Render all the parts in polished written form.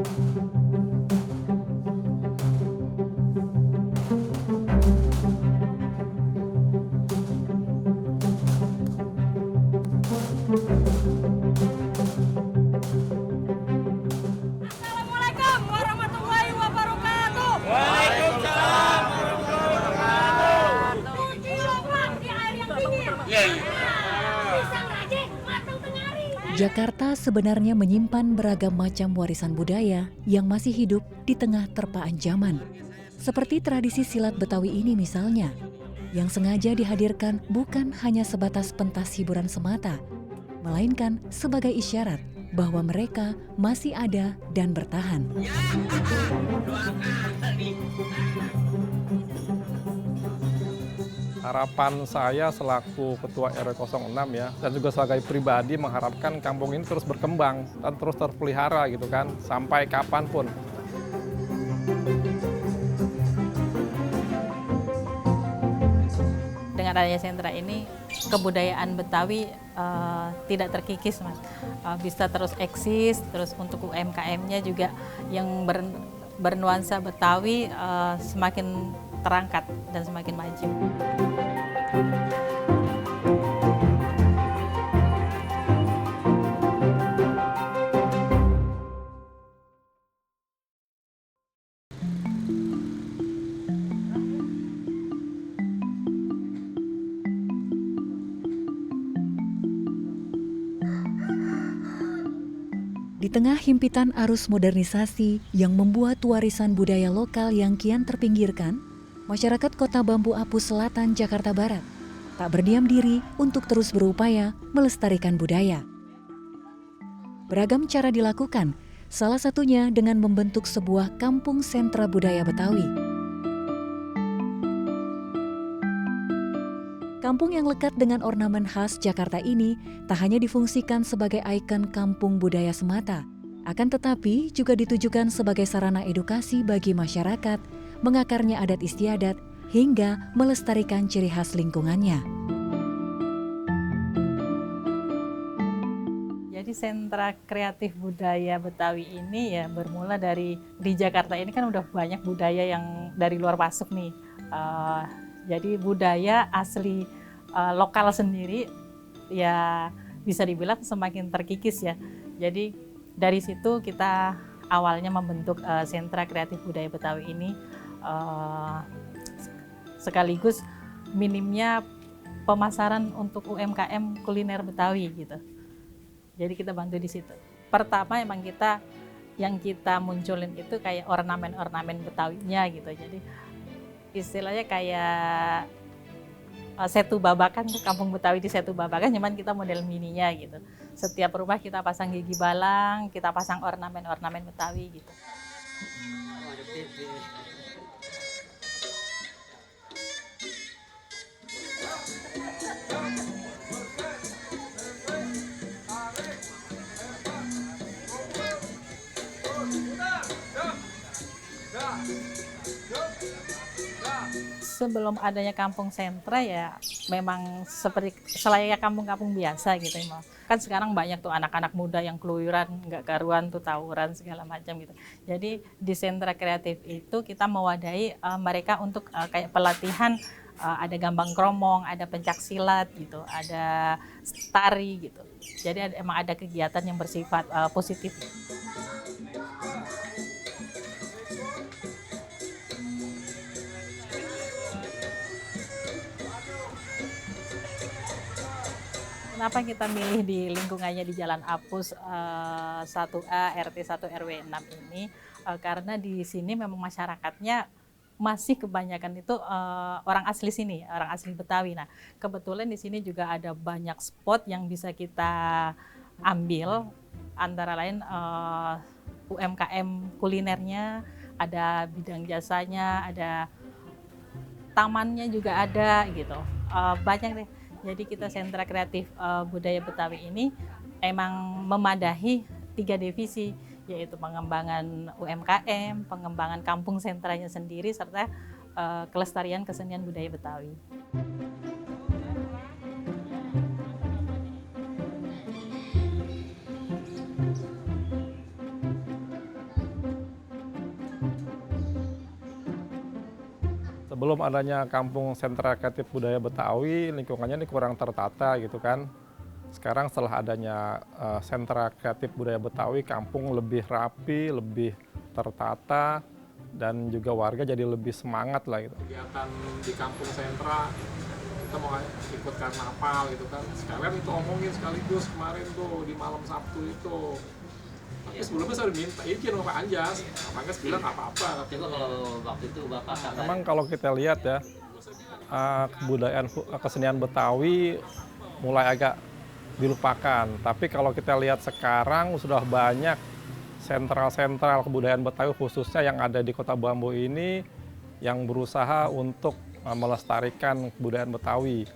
Assalamualaikum warahmatullahi wabarakatuh. Waalaikumsalam warahmatullahi wabarakatuh. Cuci lubang di air yang dingin. Iya. Pisang raje matang tengari. Jakarta sebenarnya menyimpan beragam macam warisan budaya yang masih hidup di tengah terpaan zaman. Seperti tradisi silat Betawi ini misalnya, yang sengaja dihadirkan bukan hanya sebatas pentas hiburan semata, melainkan sebagai isyarat bahwa mereka masih ada dan bertahan. Harapan saya selaku Ketua RW 06 ya, dan juga sebagai pribadi mengharapkan kampung ini terus berkembang dan terus terpelihara gitu kan, sampai kapanpun. Dengan adanya sentra ini, kebudayaan Betawi tidak terkikis, Mas. Bisa terus eksis, terus untuk UMKM-nya juga yang bernuansa Betawi semakin terangkat dan semakin maju. Di tengah himpitan arus modernisasi yang membuat warisan budaya lokal yang kian terpinggirkan, masyarakat Kota Bambu Apus Selatan, Jakarta Barat tak berdiam diri untuk terus berupaya melestarikan budaya. Beragam cara dilakukan, salah satunya dengan membentuk sebuah kampung sentra budaya Betawi. Kampung yang lekat dengan ornamen khas Jakarta ini tak hanya difungsikan sebagai ikon kampung budaya semata, akan tetapi juga ditujukan sebagai sarana edukasi bagi masyarakat, mengakarnya adat istiadat, hingga melestarikan ciri khas lingkungannya. Jadi sentra kreatif budaya Betawi ini ya bermula di Jakarta ini kan udah banyak budaya yang dari luar masuk nih. Jadi budaya asli lokal sendiri ya bisa dibilang semakin terkikis ya. Jadi dari situ kita awalnya membentuk sentra kreatif budaya Betawi ini sekaligus minimnya pemasaran untuk UMKM kuliner Betawi gitu. Jadi kita bantu di situ. Pertama emang yang kita munculin itu kayak ornamen-ornamen Betawinya gitu. Jadi istilahnya kayak Setu Babakan, kampung Betawi di Setu Babakan, cuman kita model mininya gitu. Setiap rumah kita pasang gigi balang, kita pasang ornamen-ornamen Betawi gitu. Sebelum adanya kampung sentra ya memang seperti selayaknya kampung-kampung biasa gitu ya. Kan sekarang banyak tuh anak-anak muda yang keluyuran, nggak karuan tuh tawuran segala macam gitu. Jadi di sentra kreatif itu kita mewadahi mereka untuk kayak pelatihan, ada gambang kromong, ada pencak silat gitu, ada tari gitu. Jadi emang ada kegiatan yang bersifat positif. Kenapa kita milih di lingkungannya di Jalan Apus 1A RT 1 RW 6 ini? Karena di sini memang masyarakatnya masih kebanyakan itu orang asli sini, orang asli Betawi. Nah, kebetulan di sini juga ada banyak spot yang bisa kita ambil, antara lain UMKM kulinernya, ada bidang jasanya, ada tamannya juga ada gitu. Banyak deh. Jadi kita sentra kreatif budaya Betawi ini emang memadahi 3 divisi, yaitu pengembangan UMKM, pengembangan kampung sentranya sendiri, serta kelestarian kesenian budaya Betawi. Sebelum adanya Kampung Sentra Kreatif Budaya Betawi, lingkungannya ini kurang tertata gitu kan. Sekarang setelah adanya Sentra Kreatif Budaya Betawi, kampung lebih rapi, lebih tertata, dan juga warga jadi lebih semangat lah gitu. Kegiatan di Kampung Sentra, kita mau ikut karnaval gitu kan. Sekalian itu omongin sekaligus kemarin tuh di malam Sabtu itu. Tapi sebelumnya saya udah minta izin sama Pak Anjas. Pak Anjas bilang apa-apa. Coba kalau waktu itu Bapak kabar. Memang kalau kita lihat ya, kebudayaan kesenian Betawi mulai agak dilupakan. Tapi kalau kita lihat sekarang sudah banyak sentral-sentral kebudayaan Betawi khususnya yang ada di Kota Bambu ini yang berusaha untuk melestarikan kebudayaan Betawi.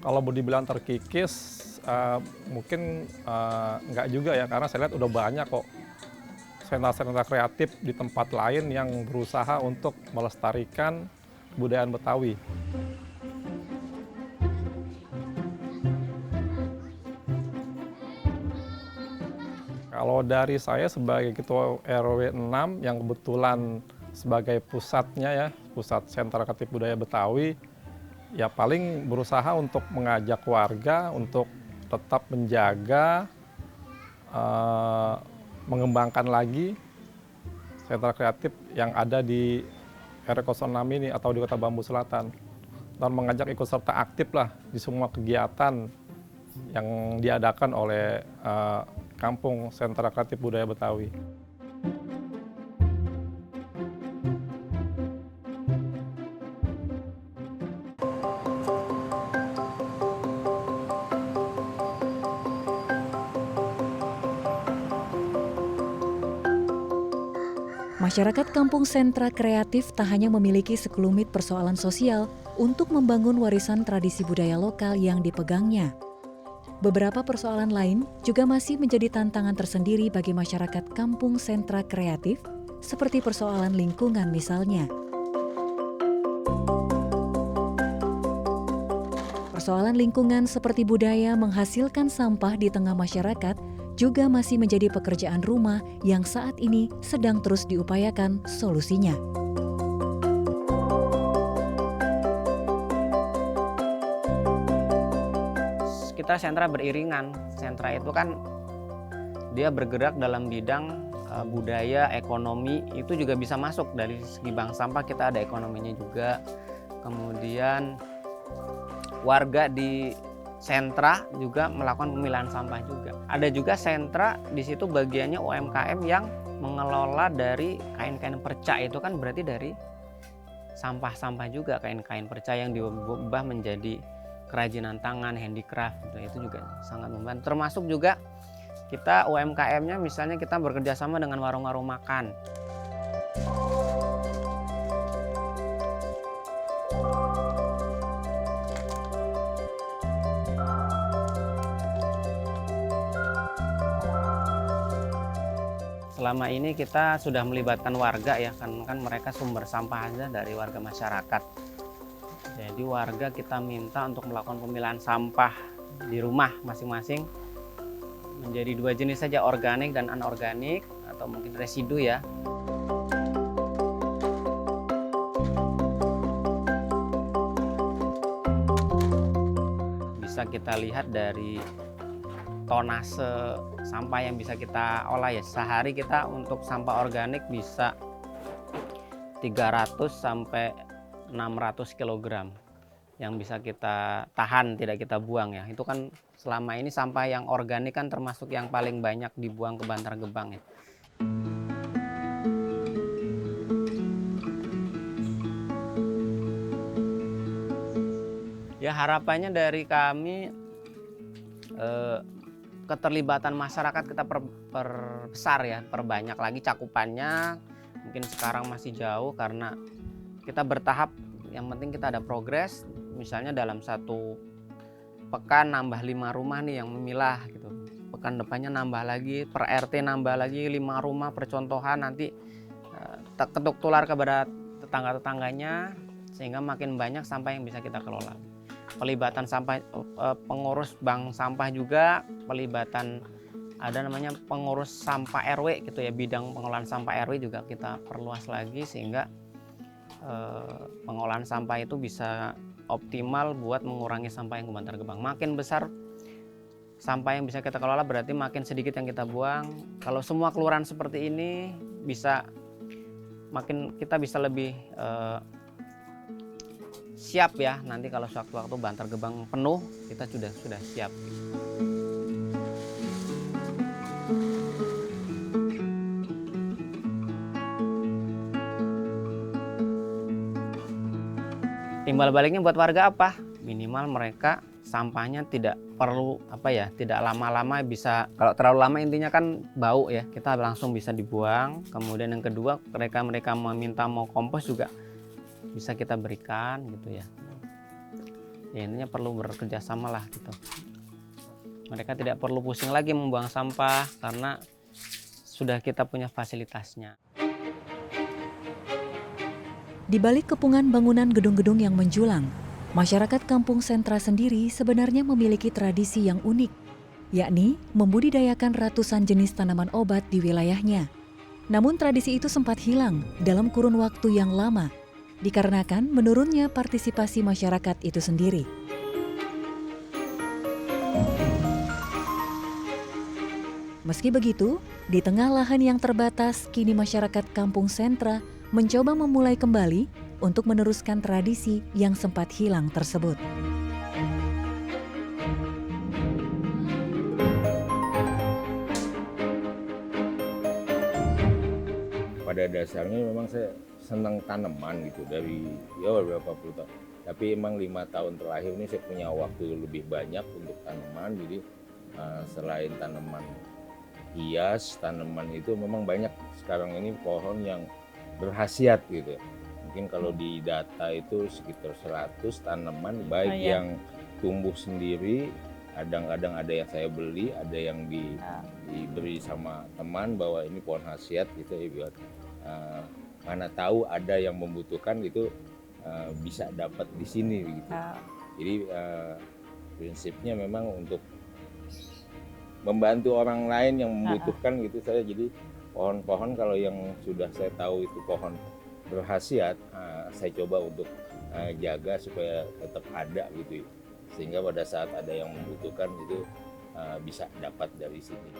Kalau dibilang terkikis, mungkin enggak juga ya, karena saya lihat udah banyak kok sentra-sentra kreatif di tempat lain yang berusaha untuk melestarikan kebudayaan Betawi. Kalau dari saya sebagai Ketua RW 6 yang kebetulan sebagai pusatnya ya, pusat sentra kreatif budaya Betawi, ya paling berusaha untuk mengajak warga untuk tetap menjaga, mengembangkan lagi sentra kreatif yang ada di RW 06 ini atau di Kota Bambu Selatan. Dan mengajak ikut serta aktif lah di semua kegiatan yang diadakan oleh Kampung Sentra Kreatif Budaya Betawi. Masyarakat Kampung Sentra Kreatif tak hanya memiliki sekelumit persoalan sosial untuk membangun warisan tradisi budaya lokal yang dipegangnya. Beberapa persoalan lain juga masih menjadi tantangan tersendiri bagi masyarakat Kampung Sentra Kreatif, seperti persoalan lingkungan misalnya. Persoalan lingkungan seperti budaya menghasilkan sampah di tengah masyarakat juga masih menjadi pekerjaan rumah yang saat ini sedang terus diupayakan solusinya. Kita sentra beriringan. Sentra itu kan dia bergerak dalam bidang budaya, ekonomi, itu juga bisa masuk. Dari segi bank sampah kita ada ekonominya juga. Kemudian warga di sentra juga melakukan pemilahan sampah juga. Ada juga sentra di situ bagiannya UMKM yang mengelola dari kain-kain perca, itu kan berarti dari sampah-sampah juga, kain-kain perca yang diubah menjadi kerajinan tangan, handicraft, itu juga sangat membantu. Termasuk juga kita UMKM-nya misalnya kita bekerja sama dengan warung-warung makan. Selama ini kita sudah melibatkan warga ya, kan mereka sumber sampah aja dari warga masyarakat. Jadi warga kita minta untuk melakukan pemilahan sampah di rumah masing-masing menjadi dua jenis saja, organik dan anorganik atau mungkin residu ya. Bisa kita lihat dari tonase sampah yang bisa kita olah ya. Sehari kita untuk sampah organik bisa 300 sampai 600 kg yang bisa kita tahan, tidak kita buang ya. Itu kan selama ini sampah yang organik kan termasuk yang paling banyak dibuang ke Bantar Gebang ya. Ya harapannya dari kami keterlibatan masyarakat kita perbesar ya, perbanyak lagi cakupannya. Mungkin sekarang masih jauh karena kita bertahap, yang penting kita ada progres. Misalnya dalam satu pekan nambah 5 rumah nih yang memilah gitu. Pekan depannya nambah lagi, per RT nambah lagi 5 rumah, percontohan nanti ketuk tular kepada tetangga-tetangganya sehingga makin banyak sampah yang bisa kita kelola. Pelibatan sampah, pengurus bank sampah juga, pelibatan ada namanya pengurus sampah RW gitu ya, bidang pengelolaan sampah RW juga kita perluas lagi sehingga pengolahan sampah itu bisa optimal buat mengurangi sampah yang ke Bantar Gebang. Makin besar sampah yang bisa kita kelola berarti makin sedikit yang kita buang. Kalau semua kelurahan seperti ini bisa kita bisa lebih siap ya, nanti kalau sewaktu-waktu Bantar Gebang penuh kita sudah siap. Timbal baliknya buat warga apa? Minimal mereka sampahnya tidak perlu tidak lama-lama, bisa kalau terlalu lama intinya kan bau ya, kita langsung bisa dibuang. Kemudian yang kedua, mereka meminta mau kompos juga bisa kita berikan gitu ya. Ya intinya perlu bekerja sama lah gitu. Mereka tidak perlu pusing lagi membuang sampah karena sudah kita punya fasilitasnya. Di balik kepungan bangunan gedung-gedung yang menjulang, masyarakat Kampung Sentra sendiri sebenarnya memiliki tradisi yang unik, yakni membudidayakan ratusan jenis tanaman obat di wilayahnya. Namun tradisi itu sempat hilang dalam kurun waktu yang lama, dikarenakan menurunnya partisipasi masyarakat itu sendiri. Meski begitu, di tengah lahan yang terbatas, kini masyarakat Kampung Sentra mencoba memulai kembali untuk meneruskan tradisi yang sempat hilang tersebut. Pada dasarnya memang saya senang tanaman gitu dari beberapa puluh tahun. Tapi emang 5 tahun terakhir ini saya punya waktu lebih banyak untuk tanaman. Jadi selain tanaman hias, tanaman itu memang banyak sekarang ini pohon yang berkhasiat gitu. Mungkin kalau di data itu sekitar 100 tanaman, baik yang tumbuh sendiri, kadang-kadang ada yang saya beli, ada yang diberi sama teman bahwa ini pohon khasiat gitu ya, buat mana tahu ada yang membutuhkan gitu, bisa dapat di sini gitu. Jadi prinsipnya memang untuk membantu orang lain yang membutuhkan gitu. Saya jadi pohon-pohon kalau yang sudah saya tahu itu pohon berkhasiat, saya coba untuk jaga supaya tetap ada gitu, sehingga pada saat ada yang membutuhkan itu bisa dapat dari sini.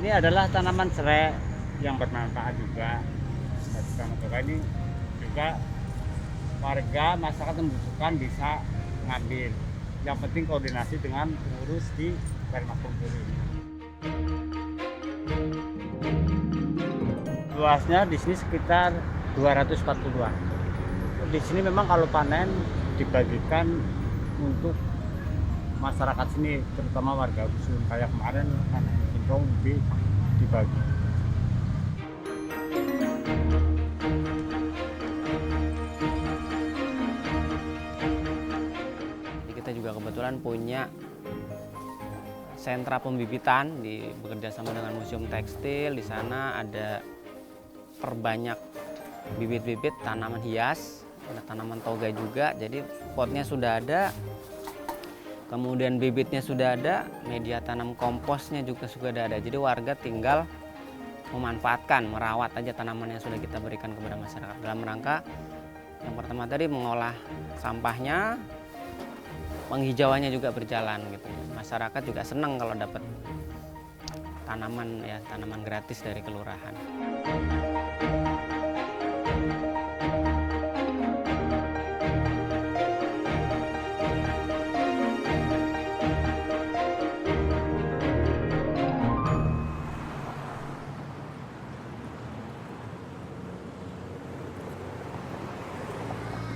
Ini adalah tanaman serai yang bermanfaat juga. Tanaman ini juga warga masyarakat yang membutuhkan bisa ngambil. Yang penting koordinasi dengan pengurus di Permakultur ini. Luasnya di sini sekitar 240-an. Di sini memang kalau panen dibagikan untuk masyarakat sini, terutama warga dusun. Kayak kemarin panen singkong dibagi. Kita juga kebetulan punya sentra pembibitan bekerja sama dengan Museum Tekstil. Di sana ada perbanyak bibit-bibit tanaman hias, ada tanaman toga juga. Jadi potnya sudah ada, kemudian bibitnya sudah ada, media tanam komposnya juga sudah ada. Jadi warga tinggal memanfaatkan, merawat aja tanaman yang sudah kita berikan kepada masyarakat dalam rangka yang pertama tadi mengolah sampahnya, penghijauannya juga berjalan gitu. Masyarakat juga senang kalau dapat tanaman gratis dari kelurahan.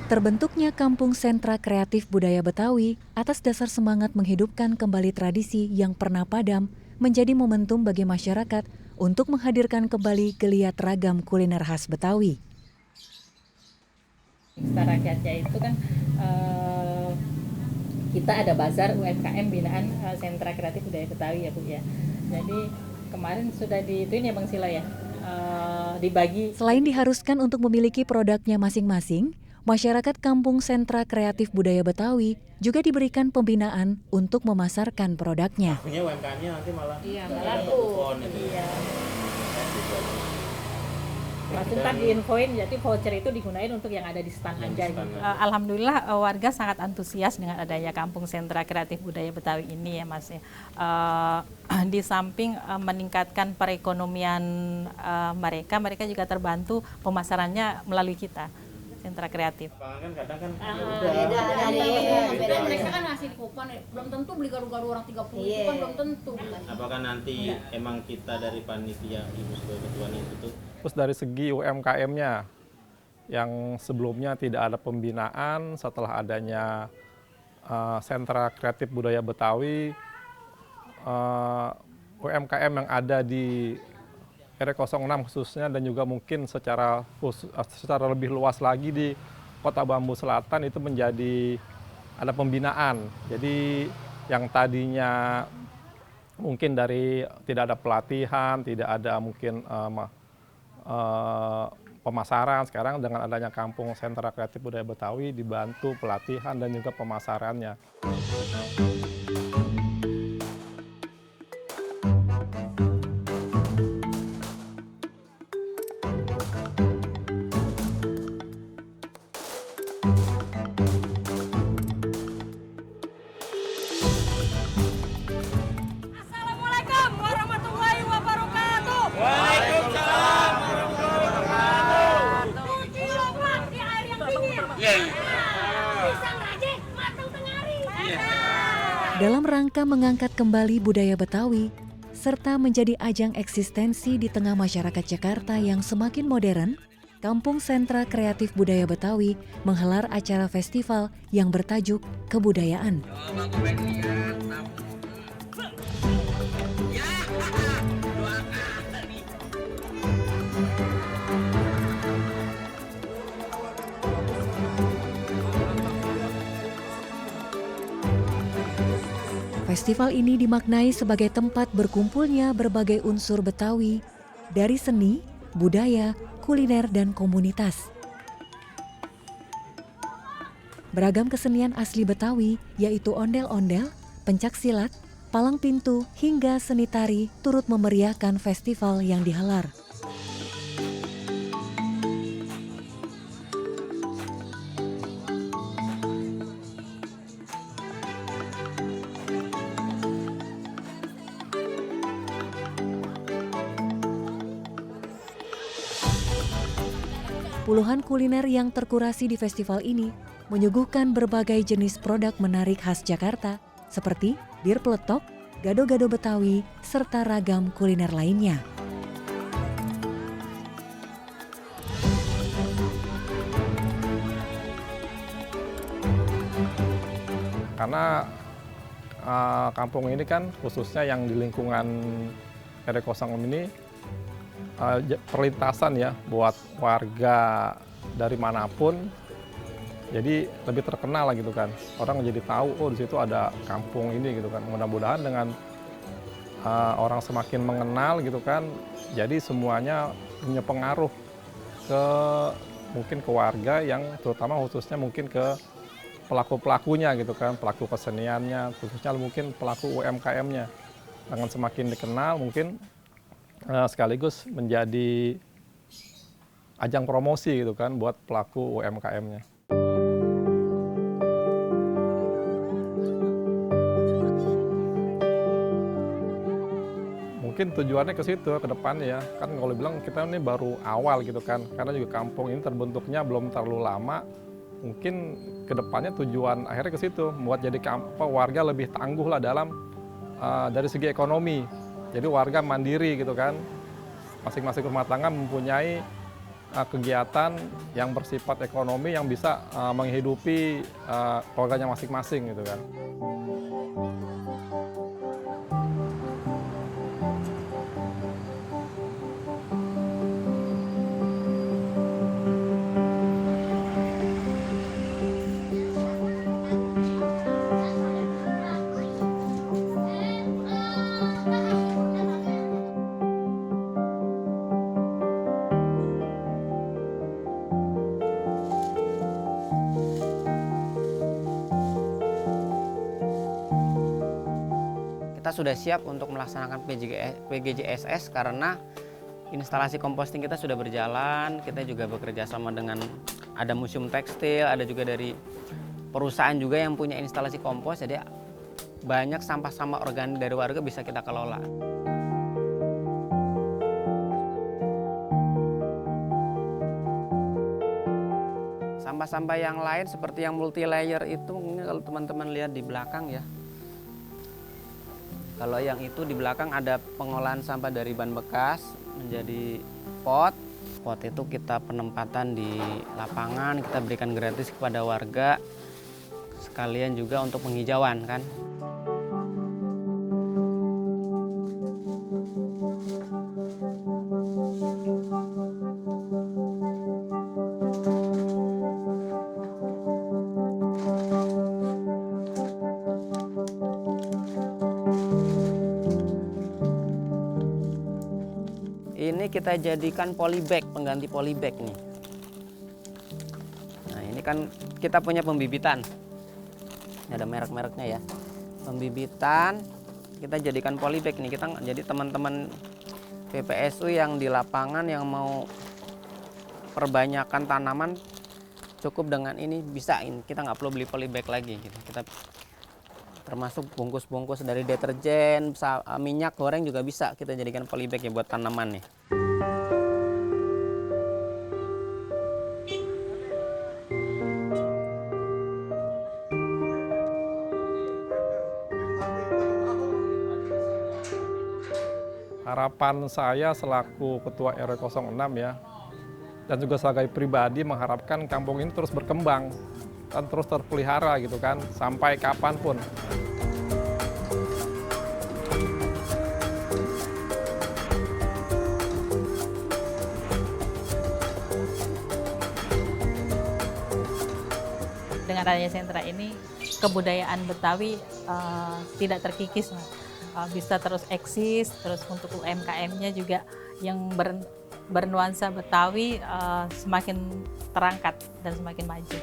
Terbentuknya Kampung Sentra Kreatif Budaya Betawi atas dasar semangat menghidupkan kembali tradisi yang pernah padam menjadi momentum bagi masyarakat untuk menghadirkan kembali geliat ragam kuliner khas Betawi. Pesta rakyatnya itu kan kita ada bazar UMKM binaan Sentra Kreatif Budaya Betawi ya Bu ya. Jadi kemarin sudah diituin ya Bang Sila ya, dibagi. Selain diharuskan untuk memiliki produknya masing-masing, masyarakat Kampung Sentra Kreatif Budaya Betawi juga diberikan pembinaan untuk memasarkan produknya. Punya UMKM-nya nanti malah laku. Iya. Langsung kan diinfoin, jadi voucher itu digunain untuk yang ada di stand aja. Gitu. Alhamdulillah warga sangat antusias dengan adanya Kampung Sentra Kreatif Budaya Betawi ini ya Mas. Di samping meningkatkan perekonomian mereka juga terbantu pemasarannya melalui kita. Sentra kreatif. Kan kadang kan beda mereka kan ngasih kupon, belum tentu beli garu-garu orang 30 itu kan belum tentu. Apakah nanti emang kita dari panitia Ibu sebagai ketuanya itu Terus dari segi UMKM-nya, yang sebelumnya tidak ada pembinaan, setelah adanya Sentra Kreatif Budaya Betawi, UMKM yang ada di RW06 khususnya dan juga mungkin secara lebih luas lagi di Kota Bambu Selatan itu menjadi ada pembinaan. Jadi yang tadinya mungkin dari tidak ada pelatihan, tidak ada mungkin pemasaran, sekarang dengan adanya Kampung Sentra Kreatif Budaya Betawi dibantu pelatihan dan juga pemasarannya. Assalamualaikum warahmatullahi wabarakatuh. Cuci lobak di air yang dingin. Pisang raje matang tengari. Dalam rangka mengangkat kembali budaya Betawi, serta menjadi ajang eksistensi di tengah masyarakat Jakarta yang semakin modern, Kampung Sentra Kreatif Budaya Betawi menggelar acara festival yang bertajuk Kebudayaan. Festival ini dimaknai sebagai tempat berkumpulnya berbagai unsur Betawi dari seni, budaya, kuliner, dan komunitas. Beragam kesenian asli Betawi, yaitu ondel-ondel, pencak silat, palang pintu, hingga seni tari turut memeriahkan festival yang dihelar. Puluhan kuliner yang terkurasi di festival ini menyuguhkan berbagai jenis produk menarik khas Jakarta seperti bir peletok, gado-gado Betawi, serta ragam kuliner lainnya. Karena kampung ini kan khususnya yang di lingkungan RW06 ini perlintasan ya buat warga dari manapun, jadi lebih terkenal lah gitu kan. Orang jadi tahu, oh di situ ada kampung ini gitu kan. Mudah-mudahan dengan orang semakin mengenal gitu kan, jadi semuanya punya pengaruh ke mungkin ke warga yang terutama khususnya mungkin ke pelaku-pelakunya gitu kan, pelaku keseniannya, khususnya mungkin pelaku UMKM-nya. Dengan semakin dikenal mungkin sekaligus menjadi ajang promosi gitu kan buat pelaku UMKM-nya. Mungkin tujuannya ke situ ke depannya ya. Kan kalau bilang kita ini baru awal gitu kan. Karena juga kampung ini terbentuknya belum terlalu lama. Mungkin ke depannya tujuan akhirnya ke situ, buat jadi warga lebih tangguh lah dalam dari segi ekonomi. Jadi warga mandiri gitu kan, masing-masing rumah tangga mempunyai kegiatan yang bersifat ekonomi yang bisa menghidupi keluarganya masing-masing gitu kan. kita sudah siap untuk melaksanakan PGJSS karena instalasi komposting kita sudah berjalan. Kita juga bekerja sama dengan ada museum tekstil, ada juga dari perusahaan juga yang punya instalasi kompos. Jadi banyak sampah-sampah organik dari warga bisa kita kelola. Sampah-sampah yang lain seperti yang multi layer itu, ini kalau teman-teman lihat di belakang ya. Kalau yang itu di belakang ada pengolahan sampah dari ban bekas menjadi pot. Pot itu kita penempatan di lapangan, kita berikan gratis kepada warga. Sekalian juga untuk penghijauan kan. Ini kita jadikan polybag, pengganti polybag nih. Nah ini kan kita punya pembibitan. Ini ada merek-mereknya ya. Pembibitan kita jadikan polybag nih. Jadi teman-teman PPSU yang di lapangan yang mau perbanyakan tanaman cukup dengan ini bisa. Kita nggak perlu beli polybag lagi gitu. Kita termasuk bungkus-bungkus dari deterjen, minyak goreng juga bisa kita jadikan polybag ya buat tanaman nih. Harapan saya selaku Ketua RW 06 ya, dan juga sebagai pribadi mengharapkan kampung ini terus berkembang dan terus terpelihara gitu kan, sampai kapanpun. Dengan adanya sentra ini, kebudayaan Betawi tidak terkikis, bisa terus eksis, terus untuk UMKM-nya juga yang bernuansa Betawi semakin terangkat dan semakin maju.